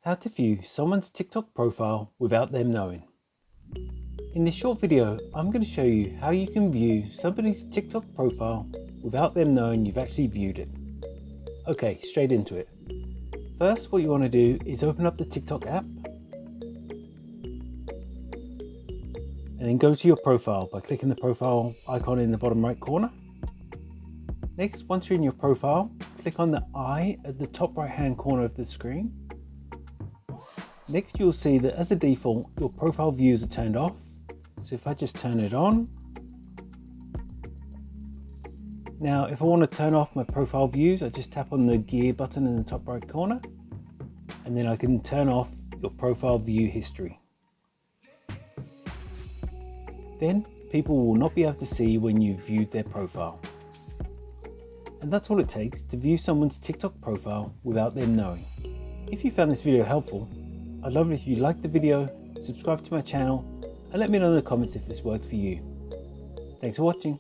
How to view someone's TikTok profile without them knowing. In this short video, I'm going to show you how you can view somebody's TikTok profile without them knowing you've actually viewed it. Okay, straight into it. First, what you want to do is open up the TikTok app and then go to your profile by clicking the profile icon in the bottom right corner. Next, once you're in your profile, click on the eye at the top right hand corner of the screen. Next, you'll see that as a default, your profile views are turned off. So if I just turn it on. Now, if I want to turn off my profile views, I just tap on the gear button in the top right corner, and then I can turn off your profile view history. Then people will not be able to see when you've viewed their profile. And that's all it takes to view someone's TikTok profile without them knowing. If you found this video helpful, I'd love it if you liked the video, subscribe to my channel, and let me know in the comments if this worked for you. Thanks for watching.